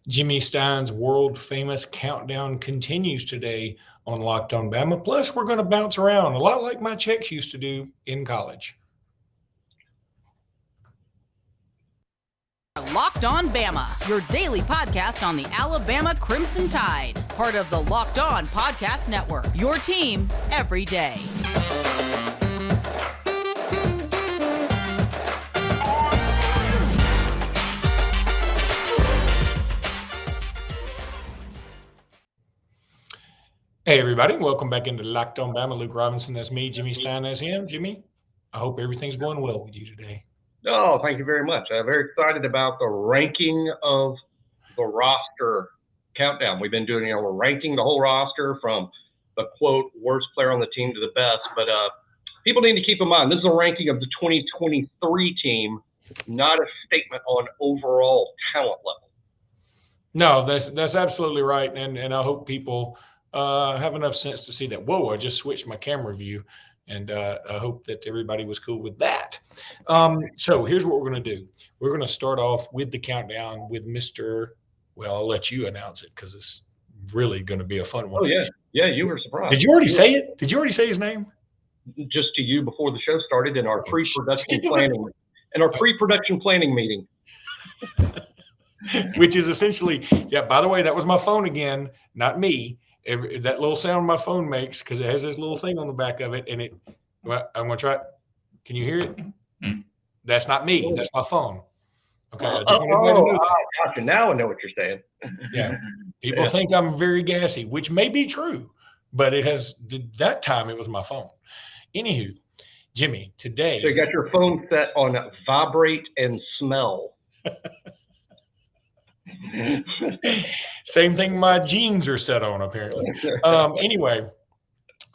Jimmy Stein's world-famous countdown continues today on Locked On Bama. Plus, we're going to bounce around a lot like my checks used to do in college. Locked On Bama, your daily podcast on the Alabama Crimson Tide. Part of the Locked On Podcast Network, your team every day. Hey, everybody. Welcome back into Locked On Bama. Luke Robinson, that's me. Jimmy Stein, that's him. Jimmy, I hope everything's going well with you today. Oh, thank you very much. I'm very excited about the ranking of the roster countdown. We've been doing, we're ranking the whole roster from the, quote, worst player on the team to the best. But people need to keep in mind, this is a ranking of the 2023 team, not a statement on overall talent level. No, that's absolutely right. And I hope people have enough sense to see that. Whoa, I just switched my camera view. And I hope that everybody was cool with that. So here's what we're going to do. We're going to start off with the countdown with Mr. Well, I'll let you announce it because it's really going to be a fun one. Oh, yeah. Yeah, you were surprised. Did you already say it? Did you already say his name? Just to you before the show started in our pre-production planning. In our pre-production planning meeting. Which is essentially, yeah, by the way, that was my phone again, not me. That little sound my phone makes, because it has this little thing on the back of it, and I'm going to try it. Can you hear it? That's not me. That's my phone. Okay. I just wanted to know that. Gotcha. Now I know what you're saying. Yeah. People think I'm very gassy, which may be true, but that time it was my phone. Anywho, Jimmy, today. So you got your phone set on vibrate and smell. Same thing my jeans are set on, apparently. Anyway.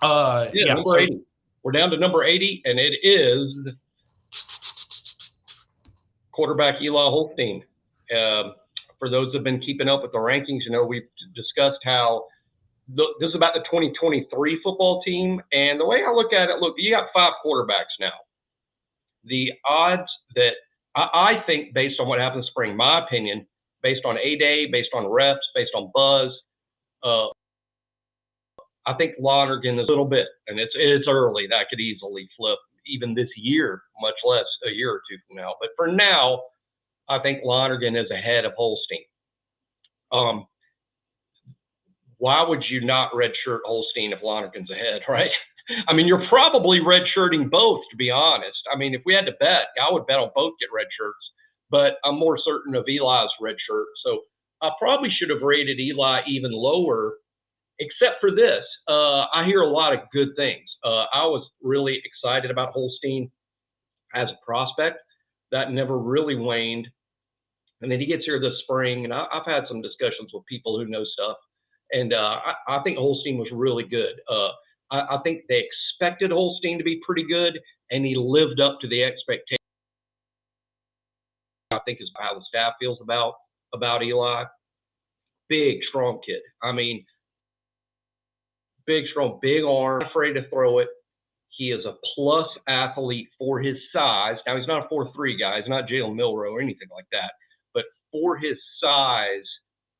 Number 80. We're down to number 80, and it is quarterback Eli Holstein. For those who have been keeping up with the rankings, we've discussed how this is about the 2023 football team. And the way I look at it, look, you got 5 quarterbacks now. The odds that I think, based on what happened in spring, my opinion, based on A-Day, based on reps, based on buzz, I think Lonergan is a little bit, and it's early. That could easily flip even this year, much less a year or two from now. But for now, I think Lonergan is ahead of Holstein. Why would you not redshirt Holstein if Lonergan's ahead, right? I mean, you're probably redshirting both, to be honest. I mean, if we had to bet, I would bet on both get red shirts. But I'm more certain of Eli's red shirt. So I probably should have rated Eli even lower, except for this. I hear a lot of good things. I was really excited about Holstein as a prospect. That never really waned. And then he gets here this spring, and I've had some discussions with people who know stuff. And I think Holstein was really good. I think they expected Holstein to be pretty good, and he lived up to the expectation. I think is how the staff feels about Eli. Big, strong kid. I mean, big, strong, big arm, not afraid to throw it. He is a plus athlete for his size. Now, he's not a 4'3" guy. He's not Jalen Milroe or anything like that. But for his size,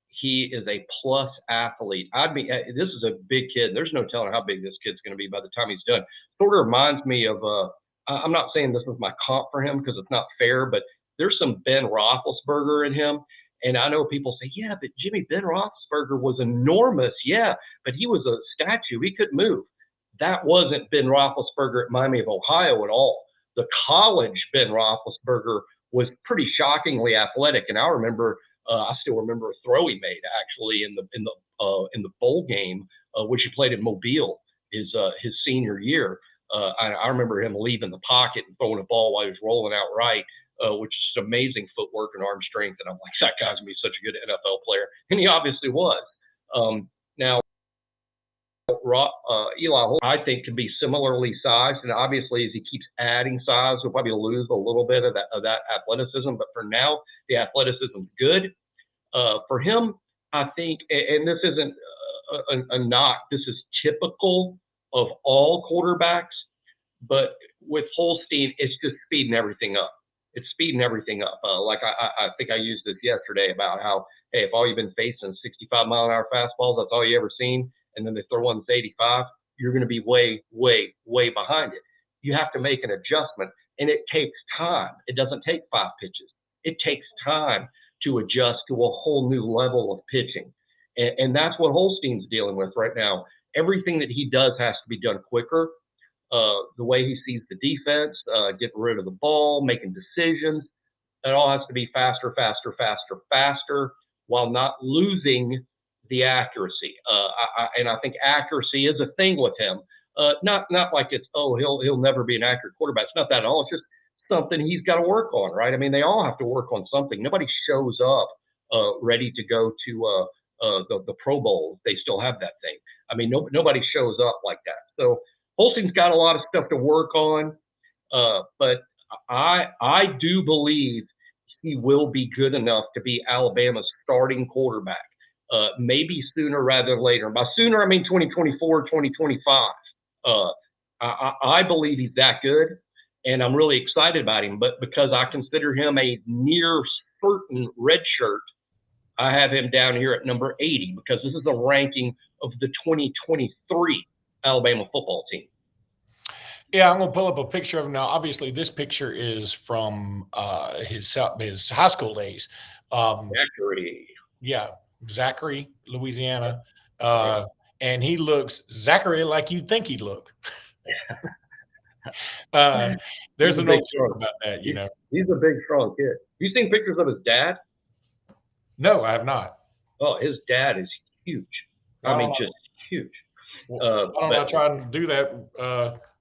he is a plus athlete. This is a big kid. There's no telling how big this kid's going to be by the time he's done. Sort of reminds me of, I'm not saying this is my comp for him because it's not fair, but there's some Ben Roethlisberger in him. And I know people say, yeah, but Jimmy, Ben Roethlisberger was enormous. Yeah, but he was a statue. He couldn't move. That wasn't Ben Roethlisberger at Miami of Ohio at all. The college Ben Roethlisberger was pretty shockingly athletic. And I still remember a throw he made actually in the bowl game, which he played in Mobile his senior year. I remember him leaving the pocket and throwing a ball while he was rolling out right. Which is amazing footwork and arm strength. And I'm like, that guy's going to be such a good NFL player. And he obviously was. Now, Eli, I think, can be similarly sized. And obviously, as he keeps adding size, we'll probably lose a little bit of that athleticism. But for now, the athleticism is good. For him, I think, and this isn't a knock, this is typical of all quarterbacks. But with Holstein, it's just speeding everything up. it's speeding everything up. Like I think I used this yesterday about how, hey, if all you've been facing 65-mile-an-hour fastballs, that's all you ever seen, and then they throw one that's 85, you're going to be way, way, way behind it. You have to make an adjustment, and it takes time. It doesn't take 5 pitches. It takes time to adjust to a whole new level of pitching. And that's what Holstein's dealing with right now. Everything that he does has to be done quicker. The way he sees the defense, getting rid of the ball, making decisions, it all has to be faster, faster, faster, faster, while not losing the accuracy. And I think accuracy is a thing with him. Not like it's, oh, he'll never be an accurate quarterback. It's not that at all. It's just something he's got to work on, right? I mean, they all have to work on something. Nobody shows up ready to go to the Pro Bowl. They still have that thing. I mean, nobody shows up like that. So Holstein's got a lot of stuff to work on, but I do believe he will be good enough to be Alabama's starting quarterback, maybe sooner rather than later. And by sooner, I mean 2024, 2025. I believe he's that good, and I'm really excited about him. But because I consider him a near certain red shirt, I have him down here at number 80 because this is a ranking of the 2023 Alabama football team. Yeah, I'm going to pull up a picture of him now. Obviously, this picture is from his high school days. Zachary. Yeah, Zachary, Louisiana. And he looks Zachary like you'd think he'd look. There's an old joke about that, you know. He's a big, strong kid. You seen pictures of his dad? No, I have not. Oh, his dad is huge. I mean, just huge. Well, why don't I try and do that?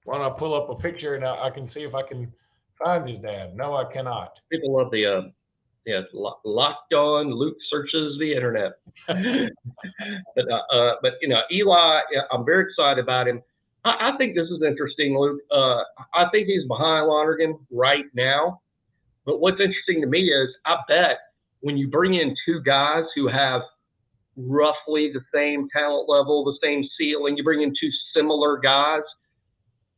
Why don't I pull up a picture and I can see if I can find his dad? No, I cannot. People love the locked on Luke searches the internet. but you know, Eli, I'm very excited about him. I think this is interesting, Luke. I think he's behind Lonergan right now. But what's interesting to me is I bet when you bring in 2 guys who have roughly the same talent level, the same ceiling, you bring in 2 similar guys,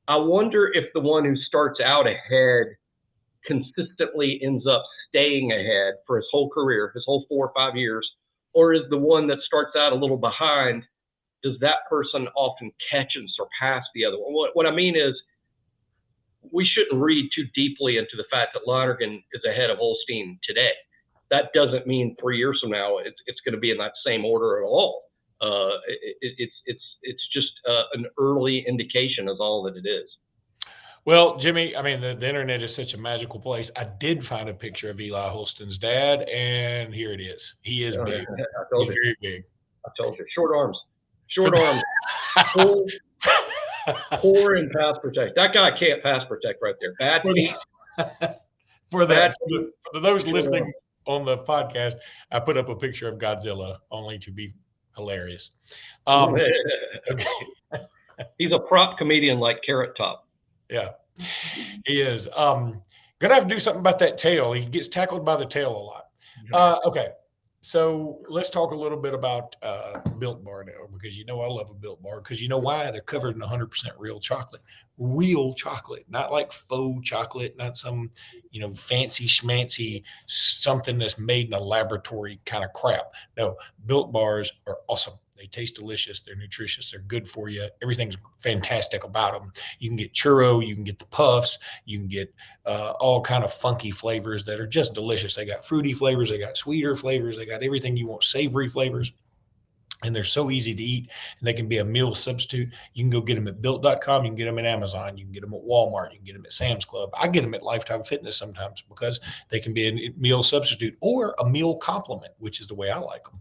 I wonder if the one who starts out ahead consistently ends up staying ahead for his whole career, his whole 4 or 5 years, or is the one that starts out a little behind, does that person often catch and surpass the other one? What I mean is, we shouldn't read too deeply into the fact that Lonergan is ahead of Holstein today. That doesn't mean 3 years from now it's going to be in that same order at all. It's just an early indication is all that it is. Well, Jimmy, I mean, the internet is such a magical place. I did find a picture of Eli Holstein's dad, and here it is. He is big. He's very big. I told you. Short arms. Poor in pass protect. That guy can't pass protect right there. Bad feet. For those listening on the podcast, I put up a picture of Godzilla only to be hilarious. Okay. He's a prop comedian like Carrot Top. Yeah, he is. Gonna have to do something about that tail. He gets tackled by the tail a lot. Okay, so let's talk a little bit about Built Bar now, because you know I love a Built Bar, because you know why? They're covered in 100% real chocolate, not like faux chocolate, not some fancy schmancy something that's made in a laboratory kind of crap. No, Built Bars are awesome. They taste delicious. They're nutritious. They're good for you. Everything's fantastic about them. You can get churro. You can get the puffs. You can get all kind of funky flavors that are just delicious. They got fruity flavors. They got sweeter flavors. They got everything you want, savory flavors. And they're so easy to eat, and they can be a meal substitute. You can go get them at built.com. You can get them at Amazon. You can get them at Walmart. You can get them at Sam's Club. I get them at Lifetime Fitness sometimes because they can be a meal substitute or a meal complement, which is the way I like them,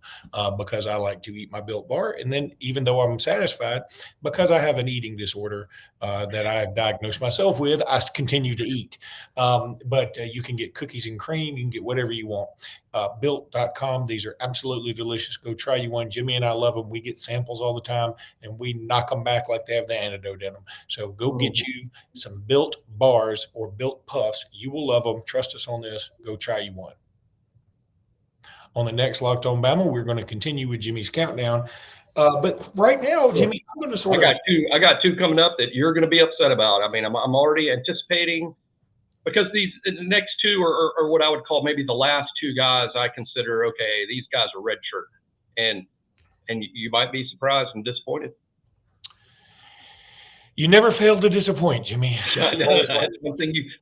because I like to eat my Built Bar. And then even though I'm satisfied, because I have an eating disorder that I have diagnosed myself with, I continue to eat. But you can get cookies and cream. You can get whatever you want. Built.com. These are absolutely delicious. Go try you one. Jimmy and I love them. We get samples all the time, and we knock them back like they have the antidote in them. So go get you some Built Bars or Built Puffs. You will love them. Trust us on this. Go try you one. On the next Locked On Bama, we're going to continue with Jimmy's countdown. But right now, Jimmy, I'm going to I got two coming up that you're going to be upset about. I mean, I'm already anticipating because the next two are what I would call maybe the last two guys I consider, okay, these guys are red shirt. And you might be surprised and disappointed. You never fail to disappoint, Jimmy. That's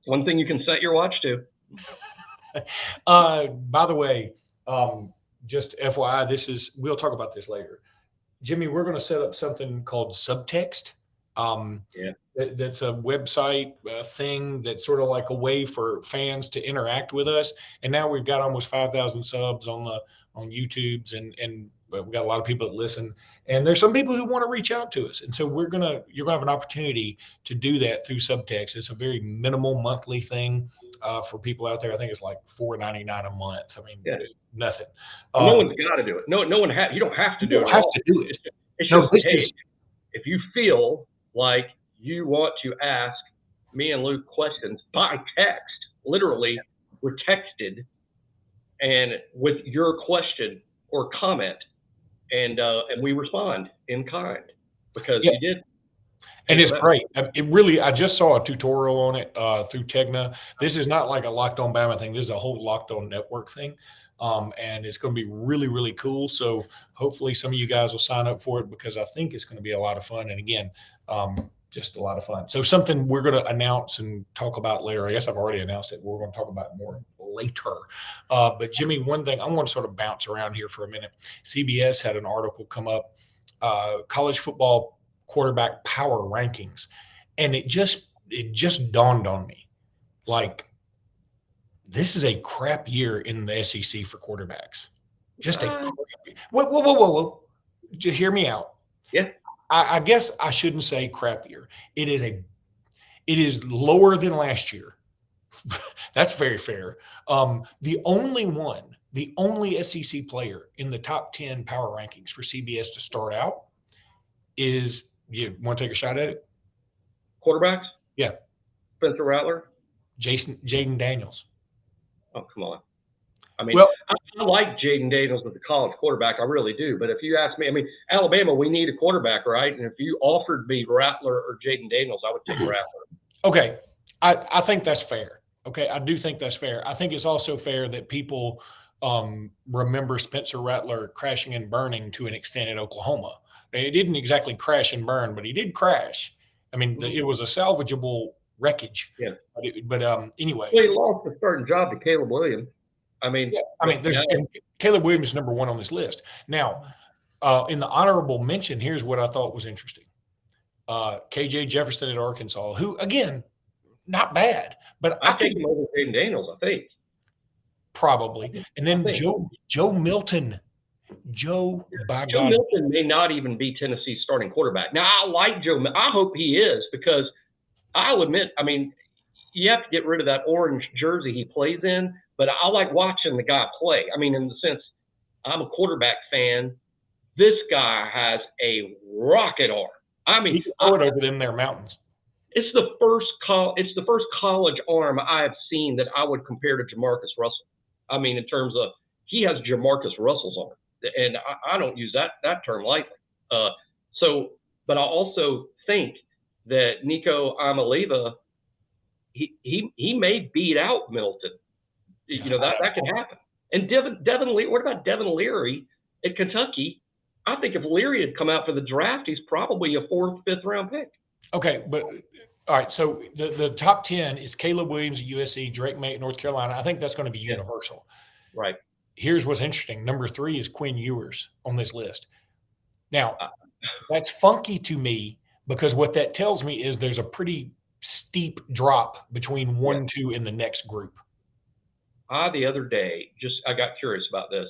one thing you can set your watch to. By the way, just FYI, we'll talk about this later. Jimmy, we're going to set up something called subtext. That's a website thing that's sort of like a way for fans to interact with us. And now we've got almost 5,000 subs on YouTube's, and we've got a lot of people that listen. And there's some people who want to reach out to us. And so you're going to have an opportunity to do that through subtext. It's a very minimal monthly thing for people out there. I think it's like $4.99 a month. I mean, nothing. No one's got to do it. No one you don't have to do it. You don't have to do it. It's just, if you feel like you want to ask me and Luke questions by text, literally, we're texted, and with your question or comment, and we respond in kind because you did. And it's great. I just saw a tutorial on it through Tegna. This is not like a Locked On Bama thing. This is a whole Locked On Network thing. And it's going to be really, really cool. So hopefully some of you guys will sign up for it because I think it's going to be a lot of fun. And again, just a lot of fun. So something we're going to announce and talk about later. I guess I've already announced it. We're going to talk about it more later. But Jimmy, one thing I want to sort of bounce around here for a minute. CBS had an article come up, college football quarterback power rankings. And it just dawned on me, like, this is a crap year in the SEC for quarterbacks. Just a crap year. Whoa. Just hear me out. Yeah. I guess I shouldn't say crap year. It is lower than last year. That's very fair. The only SEC player in the top 10 power rankings for CBS to start out is, you want to take a shot at it? Quarterbacks? Yeah. Spencer Rattler? Jaden Daniels. Oh, come on. I mean, I like Jaden Daniels as a college quarterback. I really do. But if you ask me, I mean, Alabama, we need a quarterback, right? And if you offered me Rattler or Jaden Daniels, I would take Rattler. Okay. I think that's fair. Okay. I do think that's fair. I think it's also fair that people remember Spencer Rattler crashing and burning to an extent at Oklahoma. It didn't exactly crash and burn, but he did crash. I mean, it was a salvageable wreckage. Yeah. But anyway. Well, he lost the starting job to Caleb Williams. And Caleb Williams is number one on this list. Now, in the honorable mention, here's what I thought was interesting. KJ Jefferson at Arkansas, who, again, not bad. But I take him over Jaden Daniels, I think. Probably. And then Joe Milton. Joe Milton may not even be Tennessee's starting quarterback. Now, I like Joe. I hope he is, because I'll admit, I mean, you have to get rid of that orange jersey he plays in, but I like watching the guy play. I mean, in the sense, I'm a quarterback fan. This guy has a rocket arm. I mean, he can throw it over them there mountains. It's the first college arm I have seen that I would compare to Jamarcus Russell. I mean, in terms of, he has Jamarcus Russell's arm, and I don't use that term lightly. But I also think that Nico Amaliva, he may beat out Milton. You know, that could happen. And Devin Leary, what about Devin Leary at Kentucky? I think if Leary had come out for the draft, he's probably a 4th, 5th round pick. Okay, but all right. So the top 10 is Caleb Williams at USC, Drake May at North Carolina. I think that's going to be universal. Right. Here's what's interesting. Number 3 is Quinn Ewers on this list. Now, that's funky to me, because what that tells me is there's a pretty steep drop between 1 and 2 in the next group. The other day, I got curious about this.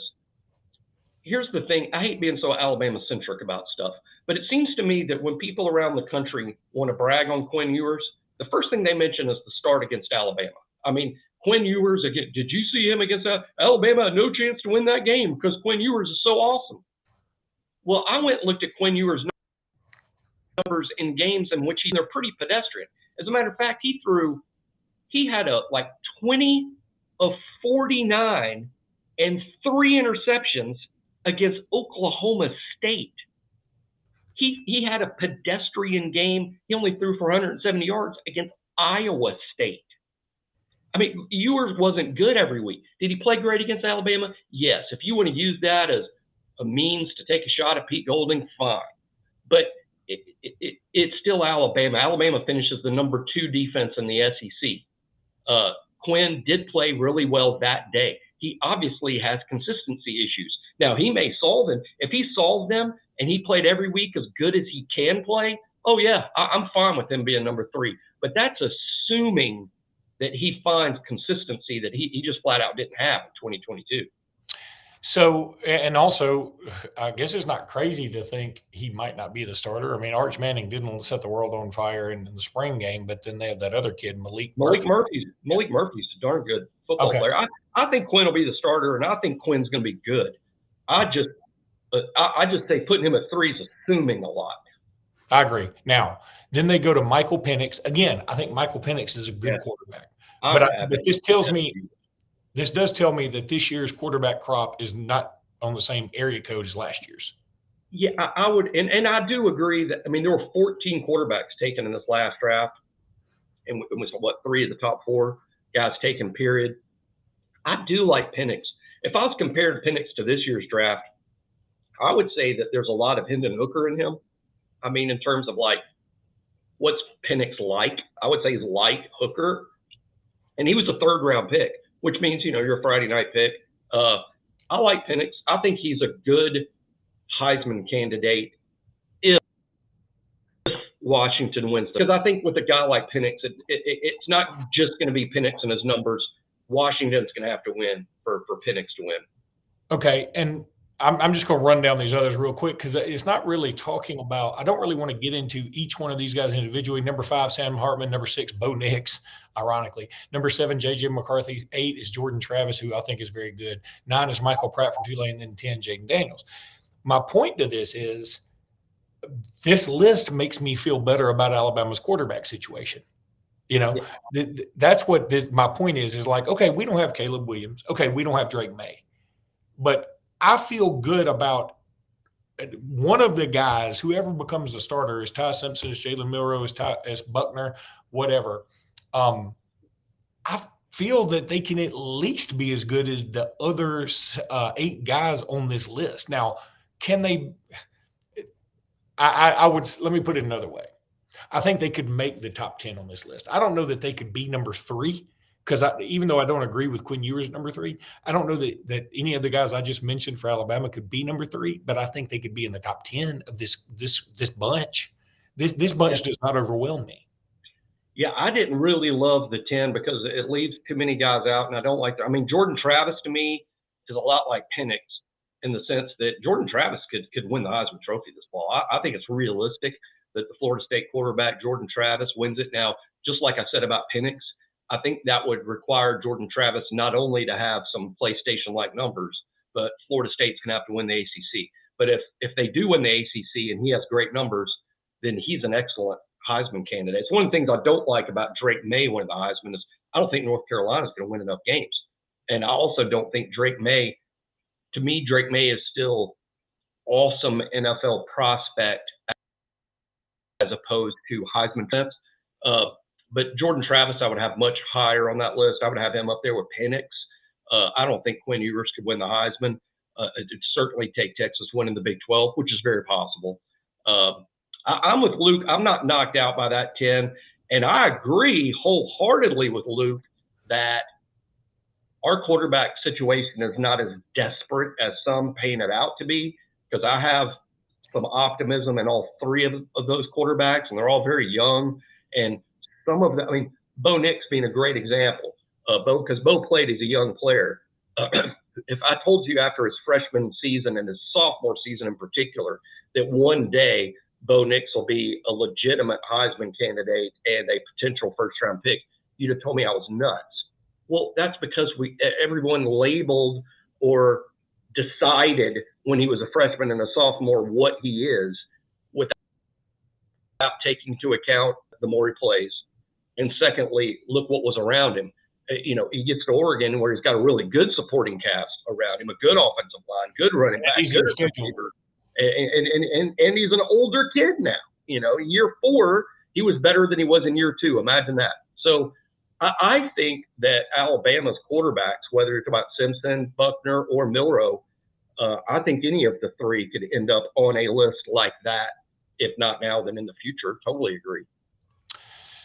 Here's the thing. I hate being so Alabama-centric about stuff, but it seems to me that when people around the country want to brag on Quinn Ewers, the first thing they mention is the start against Alabama. I mean, Quinn Ewers, again, did you see him against Alabama? Had no chance to win that game because Quinn Ewers is so awesome. Well, I went and looked at Quinn Ewers' numbers in games in which they're pretty pedestrian. As a matter of fact, he had 20 of 49 and 3 interceptions against Oklahoma State. He had a pedestrian game. He only threw for 170 yards against Iowa State. I mean, Ewers wasn't good every week. Did he play great against Alabama? Yes. If you want to use that as a means to take a shot at Pete Golding, fine. But it's still Alabama. Alabama finishes the number 2 defense in the SEC. Quinn did play really well that day. He obviously has consistency issues. Now, he may solve them. If he solves them and he played every week as good as he can play, oh, yeah, I'm fine with him being number 3. But that's assuming that he finds consistency that he just flat out didn't have in 2022. So, and also, I guess it's not crazy to think he might not be the starter. I mean, Arch Manning didn't set the world on fire in the spring game, but then they have that other kid, Malik Murphy. Malik Murphy's a darn good football player. I think Quinn will be the starter, and I think Quinn's going to be good. I just say putting him at 3 is assuming a lot. I agree. Now, then they go to Michael Penix. Again, I think Michael Penix is a good quarterback. But this does tell me that this year's quarterback crop is not on the same area code as last year's. Yeah, I would, and I do agree that, I mean, there were 14 quarterbacks taken in this last draft, and it was, 3 of the top 4 guys taken, period. I do like Penix. If I was comparing Penix to this year's draft, I would say that there's a lot of Hendon Hooker in him. I mean, in terms of like, what's Penix like? I would say he's like Hooker, and he was a 3rd-round pick, which means, you're a Friday night pick. I like Penix. I think he's a good Heisman candidate if Washington wins. Because I think with a guy like Penix, it's not just going to be Penix and his numbers. Washington's going to have to win for Penix to win. Okay, and I'm just going to run down these others real quick because it's not really talking about – I don't really want to get into each one of these guys individually. Number 5, Sam Hartman. Number 6, Bo Nix, ironically. Number 7, J.J. McCarthy. 8 is Jordan Travis, who I think is very good. 9 is Michael Pratt from Tulane. Then 10, Jaden Daniels. My point to this is this list makes me feel better about Alabama's quarterback situation. That's what my point is like, okay, we don't have Caleb Williams. Okay, we don't have Drake May. But I feel good about one of the guys, whoever becomes the starter, is Ty Simpson, is Jalen Milroe, is Buckner, whatever. I feel that they can at least be as good as the other 8 guys on this list. Now, can they – I would – let me put it another way. I think they could make the top 10 on this list. I don't know that they could be number 3 because even though I don't agree with Quinn Ewers number 3, I don't know that any of the guys I just mentioned for Alabama could be number 3, but I think they could be in the top 10 of this bunch. This bunch does not overwhelm me. Yeah, I didn't really love the 10 because it leaves too many guys out, and I don't like that. I mean, Jordan Travis to me is a lot like Penix in the sense that Jordan Travis could win the Heisman Trophy this fall. I think it's realistic that the Florida State quarterback, Jordan Travis, wins it. Now, just like I said about Penix, I think that would require Jordan Travis not only to have some PlayStation-like numbers, but Florida State's going to have to win the ACC. But if they do win the ACC and he has great numbers, then he's an excellent Heisman candidate. It's one of the things I don't like about Drake May winning the Heisman is I don't think North Carolina's going to win enough games. And I also don't think Drake May – to me, Drake May is still awesome NFL prospect as opposed to Heisman defense. But Jordan Travis, I would have much higher on that list. I would have him up there with Penix. I don't think Quinn Ewers could win the Heisman. It'd certainly take Texas winning the Big 12, which is very possible. I'm with Luke. I'm not knocked out by that 10. And I agree wholeheartedly with Luke that our quarterback situation is not as desperate as some paint it out to be, because I have some optimism in all 3 of those quarterbacks, and they're all very young. And some of them, I mean, Bo Nix being a great example, because Bo played as a young player. If I told you after his freshman season and his sophomore season in particular that one day Bo Nix will be a legitimate Heisman candidate and a potential first-round pick, you'd have told me I was nuts. Well, that's because everyone labeled or decided when he was a freshman and a sophomore what he is without taking into account the more he plays. And secondly, look what was around him. He gets to Oregon where he's got a really good supporting cast around him, a good offensive line, good running back, good receiver. And he's an older kid now. Year 4, he was better than he was in year 2. Imagine that. So I think that Alabama's quarterbacks, whether you're talking about Simpson, Buckner, or Milrow, I think any of the three could end up on a list like that. If not now, then in the future. Totally agree.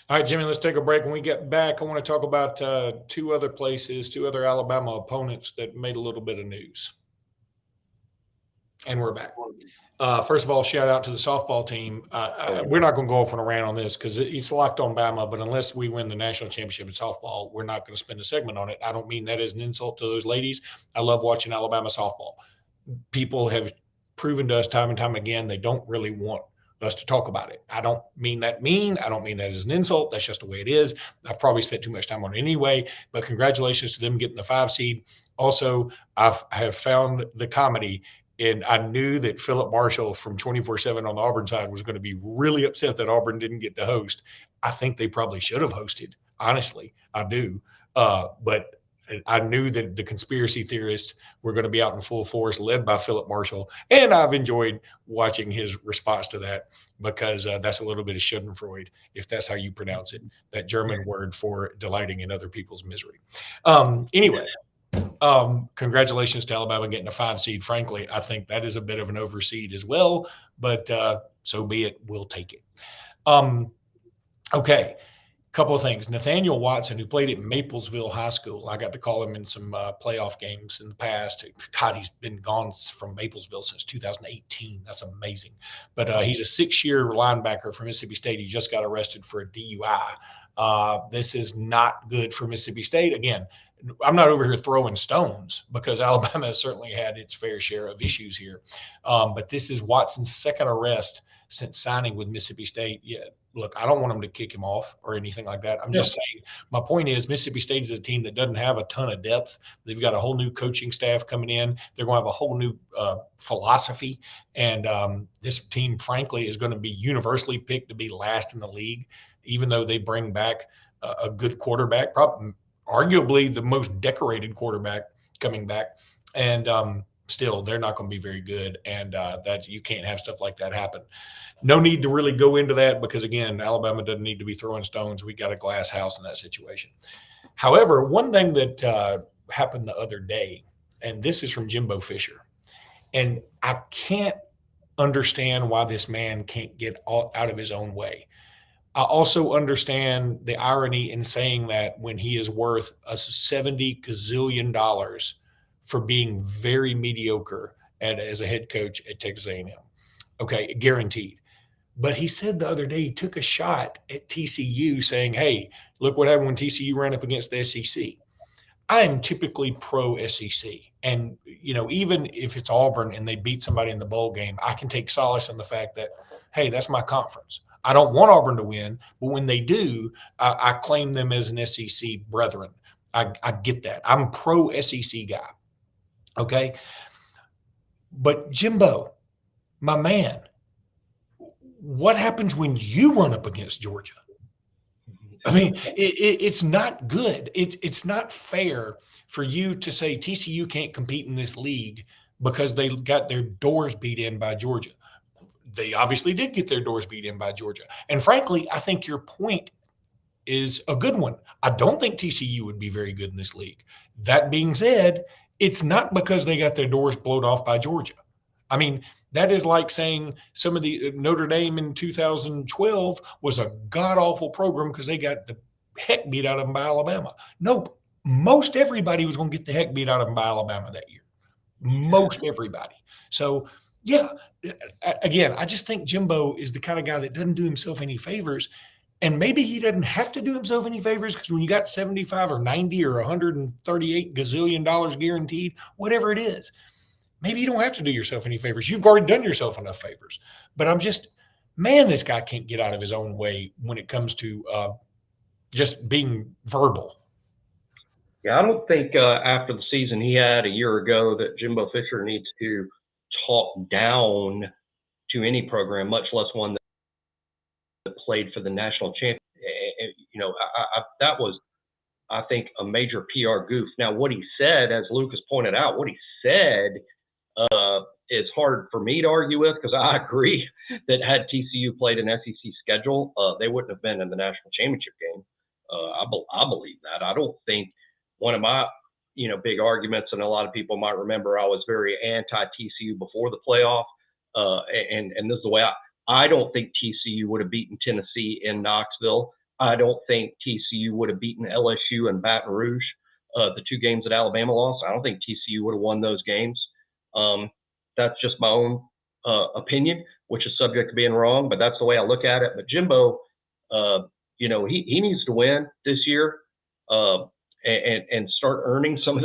All right, Jimmy, let's take a break. When we get back, I want to talk about two other Alabama opponents that made a little bit of news. And we're back. First of all, shout out to the softball team. We're not going to go off on a rant on this because it's locked on Bama, but unless we win the national championship in softball, we're not going to spend a segment on it. I don't mean that as an insult to those ladies. I love watching Alabama softball. People have proven to us time and time again they don't really want us to talk about it. I don't mean that mean. I don't mean that as an insult. That's just the way it is. I've probably spent too much time on it anyway, but congratulations to them getting the 5 seed. Also, I have found the comedy, and I knew that Philip Marshall from 24/7 on the Auburn side was going to be really upset that Auburn didn't get to host. I think they probably should have hosted. Honestly, I do. But I knew that the conspiracy theorists were going to be out in full force, led by Philip Marshall. And I've enjoyed watching his response to that because that's a little bit of Schadenfreude, if that's how you pronounce it, that German word for delighting in other people's misery. Anyway, congratulations to Alabama getting a 5 seed. Frankly, I think that is a bit of an overseed as well, but so be it. We'll take it. Okay. Couple of things. Nathaniel Watson, who played at Maplesville High School, I got to call him in some playoff games in the past. God, he's been gone from Maplesville since 2018. That's amazing. But he's a 6-year linebacker for Mississippi State. He just got arrested for a DUI. This is not good for Mississippi State. Again, I'm not over here throwing stones because Alabama has certainly had its fair share of issues here. But this is Watson's second arrest since signing with Mississippi State. Yeah. Look, I don't want them to kick him off or anything like that. I'm just saying my point is Mississippi State is a team that doesn't have a ton of depth. They've got a whole new coaching staff coming in. They're going to have a whole new philosophy. And this team, frankly, is going to be universally picked to be last in the league, even though they bring back a good quarterback, probably arguably the most decorated quarterback coming back. And still, they're not going to be very good. And that you can't have stuff like that happen. No need to really go into that because, again, Alabama doesn't need to be throwing stones. We got a glass house in that situation. However, one thing that happened the other day, and this is from Jimbo Fisher, and I can't understand why this man can't get out of his own way. I also understand the irony in saying that when he is worth a $70 gazillion for being very mediocre as a head coach at Texas A&M. Okay, guaranteed. But he said the other day he took a shot at TCU saying, hey, look what happened when TCU ran up against the SEC. I am typically pro SEC. And, even if it's Auburn and they beat somebody in the bowl game, I can take solace in the fact that, hey, that's my conference. I don't want Auburn to win, but when they do, I claim them as an SEC brethren. I get that. I'm pro SEC guy. Okay. But Jimbo, my man, what happens when you run up against Georgia? I mean, it's not good. It's not fair for you to say TCU can't compete in this league because they got their doors beat in by Georgia. They obviously did get their doors beat in by Georgia. And frankly, I think your point is a good one. I don't think TCU would be very good in this league. That being said, it's not because they got their doors blown off by Georgia. I mean, that is like saying some of the Notre Dame in 2012 was a god-awful program because they got the heck beat out of them by Alabama. Nope. Most everybody was going to get the heck beat out of them by Alabama that year. Most everybody. So, yeah, again, I just think Jimbo is the kind of guy that doesn't do himself any favors. And maybe he doesn't have to do himself any favors because when you got 75 or 90 or 138 gazillion dollars guaranteed, whatever it is, maybe you don't have to do yourself any favors. You've already done yourself enough favors. But I'm just, man, this guy can't get out of his own way when it comes to just being verbal. Yeah, I don't think after the season he had a year ago that Jimbo Fisher needs to talk down to any program, much less one that played for the national championship. That was, I think, a major PR goof. Now, what he said, as Lucas pointed out, what he said is hard for me to argue with because I agree that had TCU played an SEC schedule, they wouldn't have been in the national championship game. I believe that. I don't think one of my big arguments, and a lot of people might remember I was very anti-TCU before the playoff, and this is the way I don't think TCU would have beaten Tennessee in Knoxville. I don't think TCU would have beaten LSU and Baton Rouge, the 2 games that Alabama lost. I don't think TCU would have won those games. That's just my own opinion, which is subject to being wrong, but that's the way I look at it. But Jimbo, he needs to win this year and start earning some of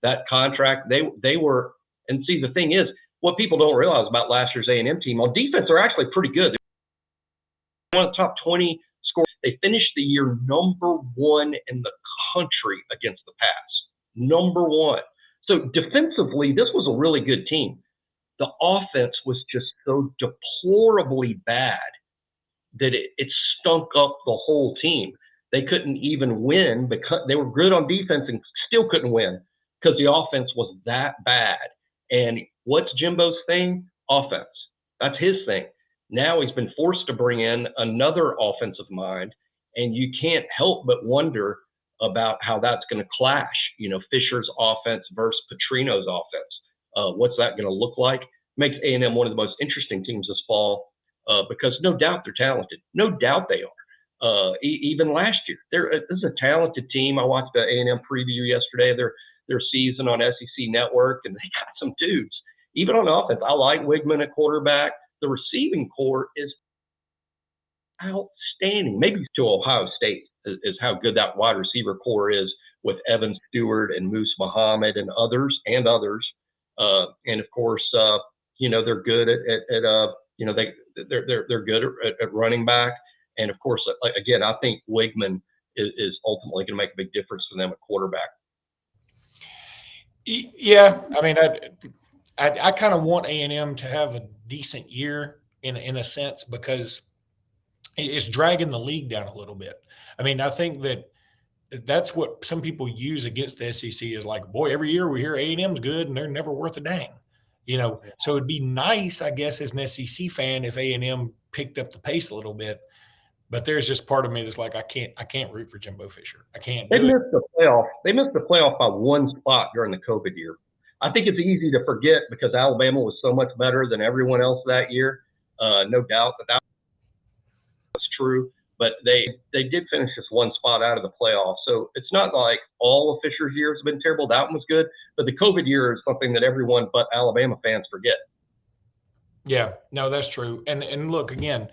that contract. They were, and see, the thing is, what people don't realize about last year's A&M team, on defense, they're actually pretty good. They're one of the top 20 scorers. They finished the year number 1 in the country against the pass. Number 1. So defensively, this was a really good team. The offense was just so deplorably bad that it stunk up the whole team. They couldn't even win because they were good on defense and still couldn't win because the offense was that bad. And what's Jimbo's thing? Offense. That's his thing. Now he's been forced to bring in another offensive mind, and you can't help but wonder about how that's going to clash. Fisher's offense versus Petrino's offense. What's that going to look like? Makes A&M one of the most interesting teams this fall because no doubt they're talented. No doubt they are. Even last year, this is a talented team. I watched the A&M preview yesterday, their season on SEC Network, and they got some dudes. Even on offense, I like Wigman at quarterback. The receiving core is outstanding. Maybe to Ohio State is how good that wide receiver core is with Evan Stewart and Moose Muhammad and others. And of course, they're good they're good at running back. And of course, again, I think Wigman is ultimately going to make a big difference for them at quarterback. Yeah, I mean, I kind of want A&M to have a decent year in a sense because it's dragging the league down a little bit. I mean, I think that's what some people use against the SEC is like, boy, every year we hear A&M's good and they're never worth a dang. So it'd be nice, I guess, as an SEC fan if A&M picked up the pace a little bit. But there's just part of me that's like, I can't root for Jimbo Fisher. I can't. They missed the playoff. They missed the playoff by 1 spot during the COVID year. I think it's easy to forget because Alabama was so much better than everyone else that year. No doubt that was true. But they did finish just 1 spot out of the playoff. So it's not like all of Fisher's years have been terrible. That one was good. But the COVID year is something that everyone but Alabama fans forget. Yeah, no, that's true. And look, again,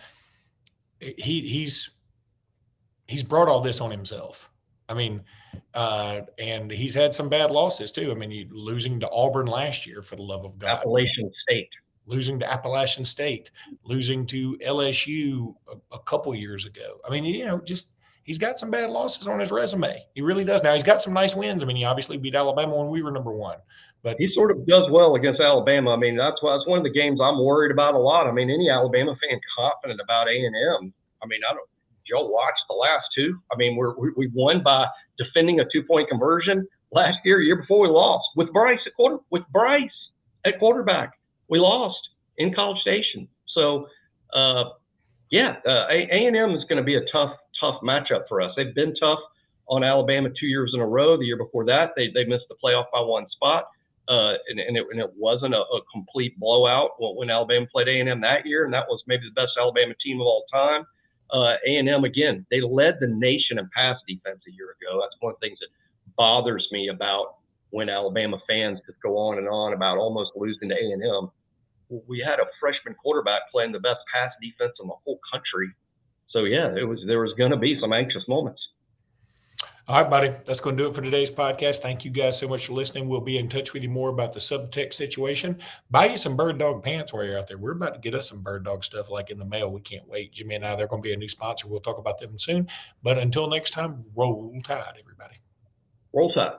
he's brought all this on himself. I mean, and he's had some bad losses too. I mean, losing to Auburn last year, for the love of God. Appalachian State. Losing to Appalachian State, losing to LSU a couple years ago. I mean, he's got some bad losses on his resume. He really does. Now he's got some nice wins. I mean, he obviously beat Alabama when we were number 1, but he sort of does well against Alabama. I mean, that's one of the games I'm worried about a lot. I mean, any Alabama fan confident about A&M. I mean, Joe watched the last 2. I mean, we won by defending a 2-point conversion last year before we lost with Bryce at quarterback. We lost in College Station. So, A&M is going to be a tough matchup for us. They've been tough on Alabama 2 years in a row. The year before that, they missed the playoff by 1 spot, and it wasn't a complete blowout when Alabama played A&M that year, and that was maybe the best Alabama team of all time. A&M, again, they led the nation in pass defense a year ago. That's one of the things that bothers me about when Alabama fans just go on and on about almost losing to A&M. We had a freshman quarterback playing the best pass defense in the whole country. So, yeah, there was going to be some anxious moments. All right, buddy. That's going to do it for today's podcast. Thank you guys so much for listening. We'll be in touch with you more about the subtext situation. Buy you some Bird Dog pants while you're out there. We're about to get us some Bird Dog stuff like in the mail. We can't wait. Jimmy and I, they're going to be a new sponsor. We'll talk about them soon. But until next time, roll tide, everybody. Roll tide.